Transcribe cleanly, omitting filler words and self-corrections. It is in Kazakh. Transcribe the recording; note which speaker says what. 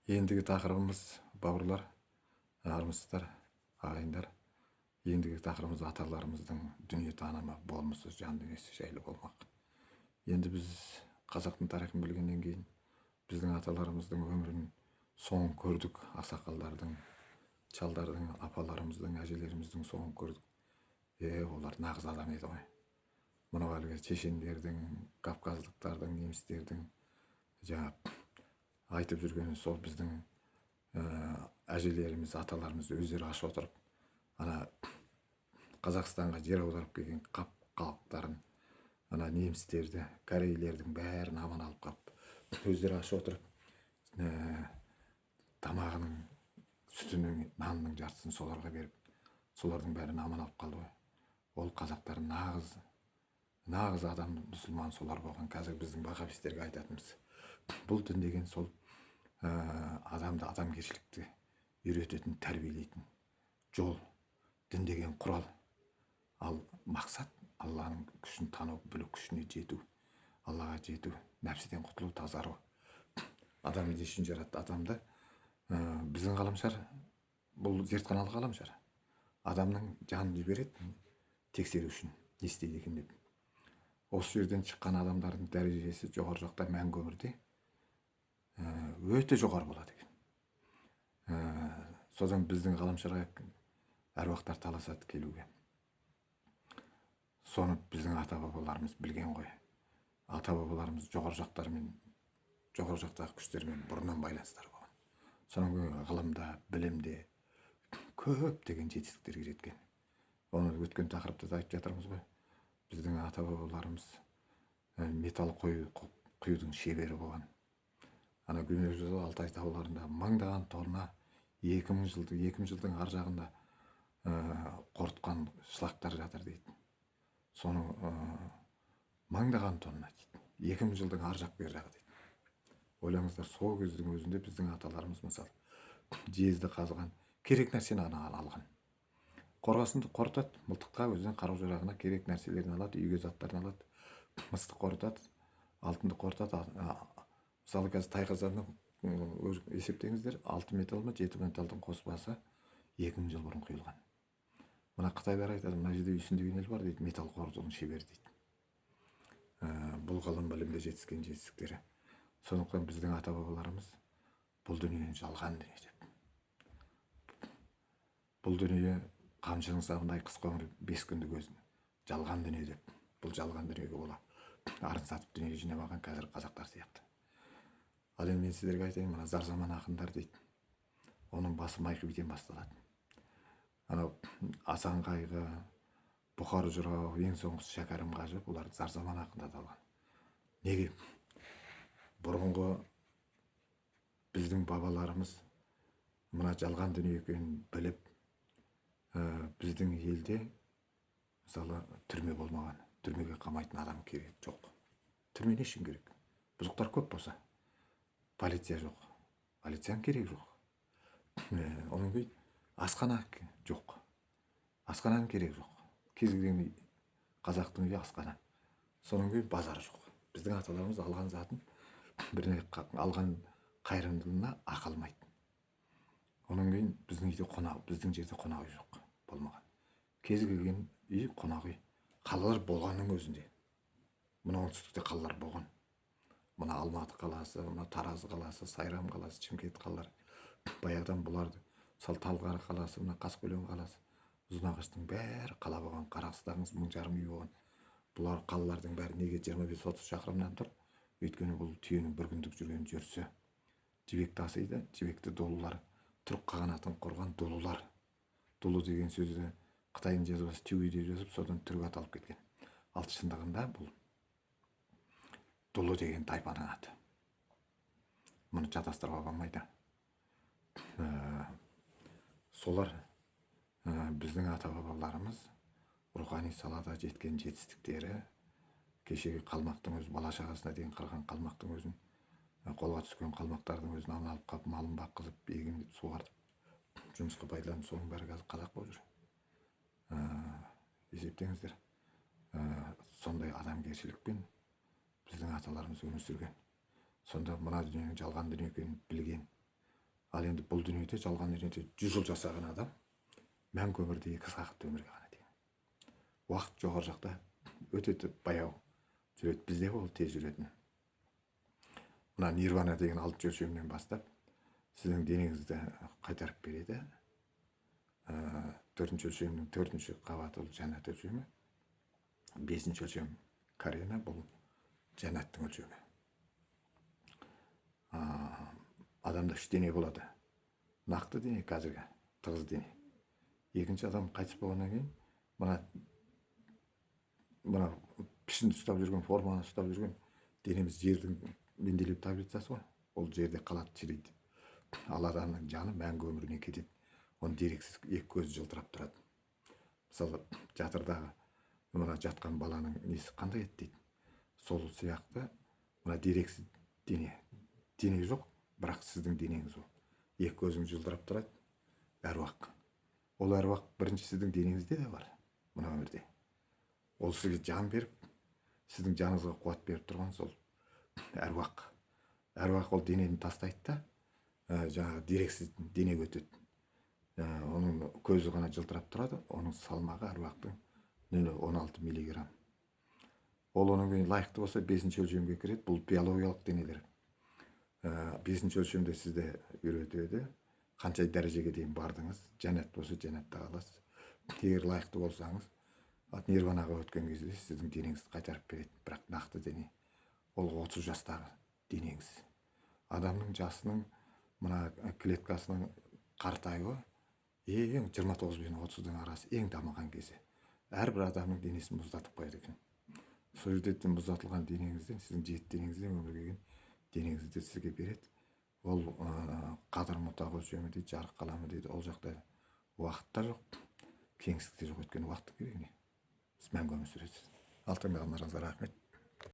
Speaker 1: Ендігі тақырыбымыз бауырлар, армысыздар, ағайындар. Ендігі тақырыбымыз аталарымыздың дүние танымы, болмысы, жан дүниесі жайлы болмақ. Енді біз қазақтың тарихын білгеннен кейін біздің аталарымыздың өмірін соңын көрдік. Ақсақалдардың, шалдардың, апаларымыздың, әжелеріміздің соңын көрдік. Олар нағыз адам еді ғой. Мынау әлгі чешендердің, кавказдықтардың, немістердің жаңа айтып жүргені сол біздің әжелеріміз, аталарымыз өздері ашып отырып, ана Қазақстанға жер аударып келген халықтарын, ана немістерді, корейлердің бәрін аман алып қалып, өздері ашып отырып, тамағының, сүтінің, нанның жартысын соларға беріп, солардың бәрін аман алып қалды ғой. Ол қазақтар нағыз адам, мұсылман солар болған. Қазір біздің вахабистерге айтатынымыз, бұл дін деген сол адамды адамгершілікті үйрететін, тәрбиелейтін жол. Дін деген құрал, ал мақсат Алланың күшін тану, білу, күшіне жету, Аллаға жету, нәпсіден құтылу, тазару. Адам не үшін жаратты? Адамды біздің ғаламшар, бұл зертханалық ғаламшар. Адамның жанын жібереді тексеру үшін, не істейді екен деп. Осы жерден шыққан адамдардың дәрежесі жоғары жақта мәңгі өмірде өте жоғары болады екен. Содан біздің ғаламшарға әруақтар таласады келуге. Соны біздің ата-бабаларымыз білген ғой. Ата-бабаларымыз жоғары жақтармен, жоғары жақтағы күштермен бұрыннан байланыстар болған. Соның ғылымда, білімде көптеген жетістіктерге жеткен. Оны өткен тақырыпта да айтып жатырмыз ғой. Біздің ата-бабаларымыз металл құюдың шебері болған. Ана Гүнер Алтай тауларында мыңдаған тонна 2000 жылдың ар жағында қорытқан шлактар жатыр дейді. Соны мыңдаған тонна дейді. 2000 жылдың ар жақ бер жағы дейді. Ойлаңыздар, сол кездің өзінде біздің аталарымыз мысалы жезді қазған, керек нәрсені алған. Қорғасынды қорытады, мылтыққа, өзінің қару-жарағына керек нәрселерін алады, үйге заттарын алады, мысты қорытады, алтынды қорытады. Мысалы қазір Тайқазанның есептеңіздер, 6 металл ма 7 металдың қоспасы 2000 жыл бұрын құйылған. Мына Қытайлар айтады, мына жерде үйсін деген ел бар дейді, металл қорытудың шебері дейді. Бұл ғылым білімде жетіскен жетістіктері. Сондықтан біздің ата-бабаларымыз бұл дүниені жалған дүние деп. Бұл дүние қамшының сабындай қыс қоңыр 5 күндік өзін жалған дүние деп. Бұл жалған дүниеге бола арын сатып дүние жинамаған қазір қазақтар сияқты. Ал енді мен сіздерге айтайын, мына зар заман ақындар дейді. Оның басы Майқы биден басталады. Анау Асан Қайғы, Бұқар Жырау, ең соңғысы Шәкәрім Қажы, бұлар зар заман ақында аталған. Неге? Бұрынғы біздің бабаларымыз мына жалған дүние екенін біліп, біздің елде мысалы түрме болмаған. Түрмеге қамайтын адам керек жоқ. Түрме не үшін керек? Бұзықтар көп болса, полиция жоқ. Полицияның керек жоқ. Оның кейін асхана жоқ. Асхананың керек жоқ. Кез келген қазақтың үйі асхана. Соның кейін базар жоқ. Біздің аталарымыз алған затын, біріне алған қайырымдылығына ақы алмайды. Оның кейін біздің үйде біздің жерде қонақ үй жоқ, болмаған. Кез келген үй қонақ үй. Қалалар болғанның өзінде. Мына оңтүстікте қалалар болған. Мына Алматы қаласы, мына Таразы қаласы, Сайрам қаласы, Шымкент қалалары. Баяғыдан бұларды, мысалы Талғар қаласы, мына Қаскөлең қаласы, Ұзынағаштың бәрі қала болған. Қарақыстағыңыз 1000 үй болған. Бұлар қалалардың бәрі неге 25-30 шақырымнан тұр? Өйткені бұл түйенің бір күндік жүрген жүрсі. Жібек тасиды, жібекті долылар, түрік қағанатын құрған долылар. Долу деген сөзді Қытайдың жазбасы тюи деп жазып, содан түрік аталып кеткен. Ал шындығында бұл долу деген тайпаның аты. Мұны шатастыруға болмайды. Солар біздің ата-бабаларымыз рухани салада жеткен жетістіктері, кешегі қалмақтың өзі, бала шағасына дейін қырған қалмақтың өзін, қолға түскен қалмақтардың өзін алып қалып, малын баққызып, егін суартып, жұмысқа пайдаланып, соның бәрі қазір қазақ болып жүр. Есептеңіздер, сондай адамгершілікпен біздің аталарымыз өмір сүрген. Сонда мына дүниенің жалған дүние екенін білген, Ал енді бұл дүниеде жалған дүниеде 100 жыл жасаған адам мәңгі өмірде 2 сағат өмірге ғана деген. Уақыт жоғары жақта өте баяу жүреді, бізде ол тез жүретін. Мына нирвана деген 6 өлшемінен бастап сіздің денеңізді қайтарып береді. 4 өлшемнің 4 қабаты ол жәннат өлшемі. 5 өлшем карена, бұл жәннаттың өлшемі. Адамда 3 дене болады. Нақты дене қазіргі тығыз дене. Екінші адам қайтыс болғаннан кейін мына пішінді ұстап жүрген, форманы ұстап жүрген денеміз жердің менделеу таблицасы ғой. Ол жерде қалады, шірейді. Ал адамның жаны мәңгі өміріне кетеді. Оны дерексіз екі көзі жылтырап тұрады. Мысалы, жатырдағы мына жатқан баланың несі қандай еді дейді. Сол сияқты мына дерексіз дене жоқ, бірақ сіздің денеңіз ол. Екі көзіңіз жылтырап тұрады, әруақ. Ол әруақ бірінші сіздің денеңізде де бар, мына өмірде. Ол сізге жан беріп, сіздің жаныңызға қуат беріп тұрған сол әруақ. Әруақ ол денені тастайды да, жаңағы дерексіз денеге өтеді. Оның көзі ғана жылтырап тұрады, оның салмағы әруақтың 0,16 миллиграмм. Ол оның кейін лайықты болса 5 өлшемге кіреді, бұл биологиялық денелер. 5 өлшемде сізді үйретеді, қанша дәрежеге дейін бардыңыз, жәннат болса жәннатта қаласыз. Егер лайықты болсаңыз, нирванаға өткен кезде сіздің денеңізді қайтарып береді, бірақ нақты дене. Ол 30 жастағы денеңіз. Адамның жасының мына клеткасының қартаюы ең 29 пен 30-дың арасы ең дамыған кезі. Әрбір адамның денесін мұздатып қояды екен. Сол жерден мұздатылған денеңізден, сіздің жеті денеңізден өмірге келген денеңізді сізге береді. Ол қадыр мұтақ өлшемі дейді, жарық қаламы дейді. Ол жақта уақыт та жоқ, кеңістік те жоқ, өйткені уақыт керек не. Сіз мәңгі өмір сүресіз. Алтын қаламдарыңызға рахмет.